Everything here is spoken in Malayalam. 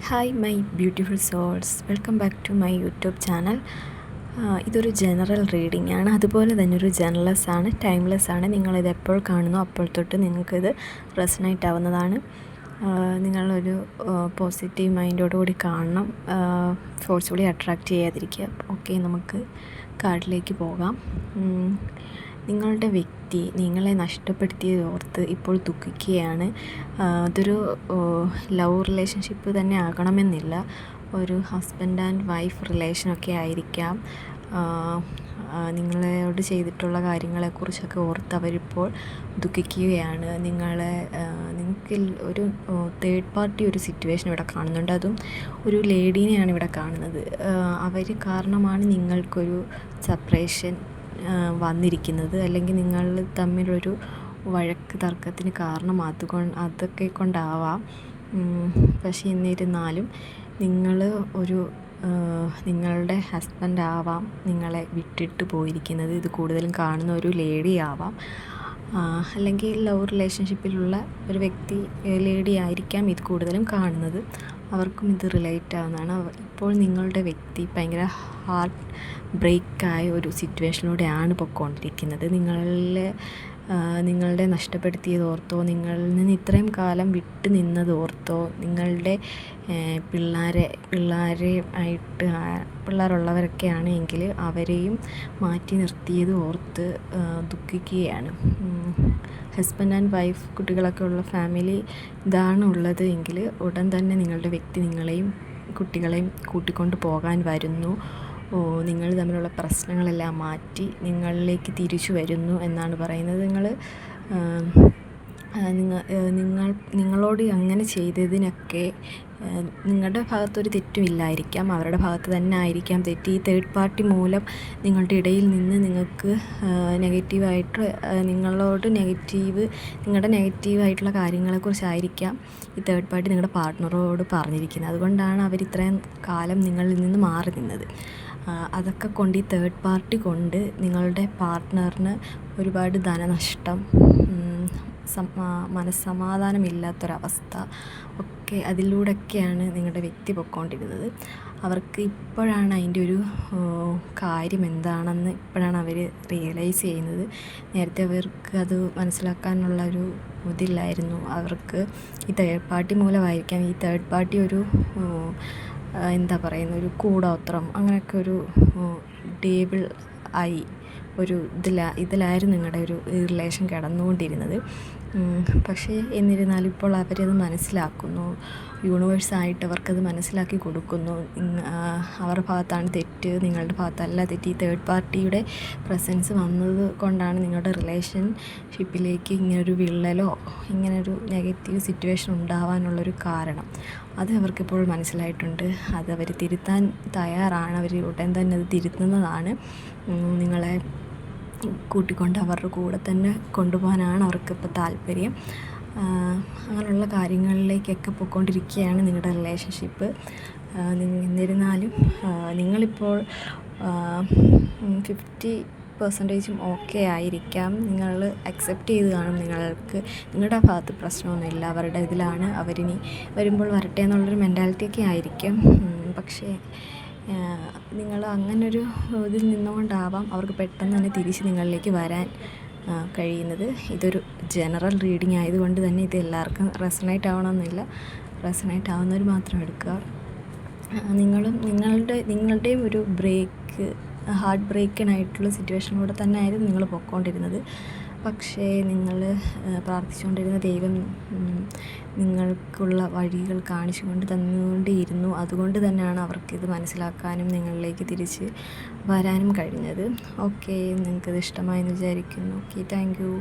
Hi my beautiful souls, welcome back to my YouTube channel. ഇതൊരു ജനറൽ റീഡിംഗ് ആണ്, അതുപോലെ തന്നെ ഒരു ജനറൽലെസ് ആണ്, ടൈംലെസ് ആണ്. നിങ്ങളിത് എപ്പോൾ കാണുന്നോ അപ്പോൾ തൊട്ട് നിങ്ങൾക്കിത് റെസണേറ്റ് ആവുന്നതാണ്. നിങ്ങളൊരു പോസിറ്റീവ് മൈൻഡോടുകൂടി കാണണം, ഫോഴ്സ്ഫുള്ളി അട്രാക്റ്റ് ചെയ്യാതിരിക്കുക. ഓക്കെ, നമുക്ക് കാർഡിലേക്ക് പോകാം. നിങ്ങളുടെ വ്യക്തി നിങ്ങളെ നഷ്ടപ്പെടുത്തിയതോർത്ത് ഇപ്പോൾ ദുഃഖിക്കുകയാണ്. അതൊരു ലവ് റിലേഷൻഷിപ്പ് തന്നെ ആകണമെന്നില്ല, ഒരു ഹസ്ബൻഡ് ആൻഡ് വൈഫ് റിലേഷനൊക്കെ ആയിരിക്കാം. നിങ്ങളോട് ചെയ്തിട്ടുള്ള കാര്യങ്ങളെക്കുറിച്ചൊക്കെ ഓർത്ത് അവരിപ്പോൾ ദുഃഖിക്കുകയാണ്. നിങ്ങൾക്ക് ഒരു തേർഡ് പാർട്ടി ഒരു സിറ്റുവേഷൻ ഇവിടെ കാണുന്നുണ്ട്, അതും ഒരു ലേഡീനെയാണ് ഇവിടെ കാണുന്നത്. അവർ കാരണമാണ് നിങ്ങൾക്കൊരു സെപ്പറേഷൻ വന്നിരിക്കുന്നത്, അല്ലെങ്കിൽ നിങ്ങൾ തമ്മിലൊരു വഴക്ക് തർക്കത്തിന് കാരണം അതൊക്കെ കൊണ്ടാവാം. പക്ഷേ എന്നിരുന്നാലും നിങ്ങൾ നിങ്ങളുടെ ഹസ്ബൻഡ് ആവാം നിങ്ങളെ വിട്ടിട്ട് പോയിരിക്കുന്നത്. ഇത് കൂടുതലും കാണുന്ന ഒരു ലേഡി ആവാം, അല്ലെങ്കിൽ ലവ് റിലേഷൻഷിപ്പിലുള്ള ഒരു വ്യക്തി ലേഡി ആയിരിക്കാം ഇത് കൂടുതലും കാണുന്നത്. അവർക്കും ഇത് റിലേറ്റ് ആവുന്നതാണ്. ഇപ്പോൾ നിങ്ങളുടെ വ്യക്തി ഭയങ്കര ഹാർട്ട് ബ്രേക്കായ ഒരു സിറ്റുവേഷനിലൂടെയാണ് പൊയ്ക്കൊണ്ടിരിക്കുന്നത്. നിങ്ങളുടെ നഷ്ടപ്പെടുത്തിയതോർത്തോ, നിങ്ങളിൽ നിന്ന് ഇത്രയും കാലം വിട്ടു നിന്നതോർത്തോ, നിങ്ങളുടെ പിള്ളേരുള്ളവരൊക്കെ ആണെങ്കിൽ അവരെയും മാറ്റി നിർത്തിയത് ഓർത്ത് ദുഃഖിക്കുകയാണ്. ഹസ്ബൻഡ് ആൻഡ് വൈഫ് കുട്ടികളൊക്കെ ഉള്ള ഫാമിലി ഇതാണ് ഉള്ളത് എങ്കിൽ ഉടൻ തന്നെ നിങ്ങളുടെ വ്യക്തി നിങ്ങളെയും കുട്ടികളെയും കൂട്ടിക്കൊണ്ട് പോകാൻ വരുന്നു. നിങ്ങൾ തമ്മിലുള്ള പ്രശ്നങ്ങളെല്ലാം മാറ്റി നിങ്ങളിലേക്ക് തിരിച്ചു വരുന്നു എന്നാണ് പറയുന്നത്. നിങ്ങളോട് അങ്ങനെ ചെയ്തതിനൊക്കെ നിങ്ങളുടെ ഭാഗത്തൊരു തെറ്റുമില്ലായിരിക്കാം, അവരുടെ ഭാഗത്ത് തന്നെ ആയിരിക്കാം തെറ്റ്. ഈ തേർഡ് പാർട്ടി മൂലം നിങ്ങളുടെ ഇടയിൽ നിന്ന് നിങ്ങൾക്ക് നെഗറ്റീവായിട്ട് നിങ്ങളുടെ നെഗറ്റീവായിട്ടുള്ള കാര്യങ്ങളെക്കുറിച്ചായിരിക്കാം ഈ തേർഡ് പാർട്ടി നിങ്ങളുടെ പാർട്ട്ണറോട് പറഞ്ഞിരിക്കുന്നത്. അതുകൊണ്ടാണ് അവർ ഇത്രയും കാലം നിങ്ങളിൽ നിന്ന് മാറി നിന്നത്. അതൊക്കെ കൊണ്ട് ഈ തേർഡ് പാർട്ടി കൊണ്ട് നിങ്ങളുടെ പാർട്ട്ണറിന് ഒരുപാട് ധനനഷ്ടം, മനസ്സമാധാനമില്ലാത്തൊരവസ്ഥ ഒക്കെ അതിലൂടെയൊക്കെയാണ് നിങ്ങളുടെ വ്യക്തി പൊയ്ക്കൊണ്ടിരുന്നത്. അവർക്ക് ഇപ്പോഴാണ് അതിൻ്റെ ഒരു കാര്യം എന്താണെന്ന് ഇപ്പോഴാണ് അവർ റിയലൈസ് ചെയ്യുന്നത്. നേരത്തെ അവർക്ക് അത് മനസ്സിലാക്കാനുള്ള ഒരു ഇതില്ലായിരുന്നു. അവർക്ക് ഈ തേർഡ് പാർട്ടി മൂലമായിരിക്കാം. ഈ തേർഡ് പാർട്ടി ഒരു ഒരു കൂടോത്രം, അങ്ങനെയൊക്കെ ഒരു ഡേബിൾ ആയി ഒരു ഇതിലായിരുന്നു നിങ്ങളുടെ ഒരു റിലേഷൻ കിടന്നുകൊണ്ടിരുന്നത്. പക്ഷേ എന്നിരുന്നാലും ഇപ്പോൾ അവരത് മനസ്സിലാക്കുന്നു, യൂണിവേഴ്സായിട്ട് അവർക്കത് മനസ്സിലാക്കി കൊടുക്കുന്നു. അവരുടെ ഭാഗത്താണ് തെറ്റ്, നിങ്ങളുടെ ഭാഗത്തല്ല തെറ്റ്. ഈ തേർഡ് പാർട്ടിയുടെ പ്രസൻസ് വന്നത് കൊണ്ടാണ് നിങ്ങളുടെ റിലേഷൻഷിപ്പിലേക്ക് ഇങ്ങനൊരു വിള്ളലോ ഇങ്ങനൊരു നെഗറ്റീവ് സിറ്റുവേഷൻ ഉണ്ടാവാനുള്ളൊരു കാരണം. അത് അവർക്കിപ്പോൾ മനസ്സിലായിട്ടുണ്ട്. അത് അവർ തിരുത്താൻ തയ്യാറാണ്. അവർ ഉടൻ തന്നെ അത് തിരുത്തുന്നതാണ്. നിങ്ങളെ കൂട്ടിക്കൊണ്ട് അവരുടെ കൂടെ തന്നെ കൊണ്ടുപോകാനാണ് അവർക്കിപ്പോൾ താല്പര്യം. അങ്ങനെയുള്ള കാര്യങ്ങളിലേക്കൊക്കെ പോയിക്കൊണ്ടിരിക്കുകയാണ് നിങ്ങളുടെ റിലേഷൻഷിപ്പ്. എന്നിരുന്നാലും നിങ്ങളിപ്പോൾ 50% ഓക്കെ ആയിരിക്കാം. നിങ്ങൾ അക്സെപ്റ്റ് ചെയ്ത് കാണും. നിങ്ങളുടെ ഭാഗത്ത് പ്രശ്നമൊന്നുമില്ല, അവരുടെ ഇതിലാണ്, അവരിനി വരുമ്പോൾ വരട്ടെ എന്നുള്ളൊരു മെൻറ്റാലിറ്റിയൊക്കെ ആയിരിക്കും. പക്ഷേ നിങ്ങൾ അങ്ങനൊരു ഇതിൽ നിന്നുകൊണ്ടാവാം അവർക്ക് പെട്ടെന്ന് തന്നെ തിരിച്ച് നിങ്ങളിലേക്ക് വരാൻ കഴിയുന്നത്. ഇതൊരു ജനറൽ റീഡിംഗ് ആയതുകൊണ്ട് തന്നെ ഇത് എല്ലാവർക്കും റെസണേറ്റ് ആവണമെന്നില്ല. റെസണേറ്റ് ആവുന്നവർ മാത്രം എടുക്കുക. നിങ്ങളുടെയും ഒരു ഹാർട്ട് ബ്രേക്കിനായിട്ടുള്ള സിറ്റുവേഷനിലൂടെ തന്നെ ആയിരുന്നു നിങ്ങൾ പൊയ്ക്കൊണ്ടിരുന്നത്. പക്ഷേ നിങ്ങൾ പ്രാർത്ഥിച്ചുകൊണ്ടിരുന്ന ദൈവം നിങ്ങൾക്കുള്ള വഴികൾ കാണിച്ചുകൊണ്ട് തന്നുകൊണ്ടേയിരുന്നു. അതുകൊണ്ട് തന്നെയാണ് അവർക്കിത് മനസ്സിലാക്കാനും നിങ്ങളിലേക്ക് തിരിച്ച് വരാനും കഴിഞ്ഞത്. ഓക്കെ, നിങ്ങൾക്കിത് ഇഷ്ടമായെന്ന് വിചാരിക്കുന്നു. Okay, thank you.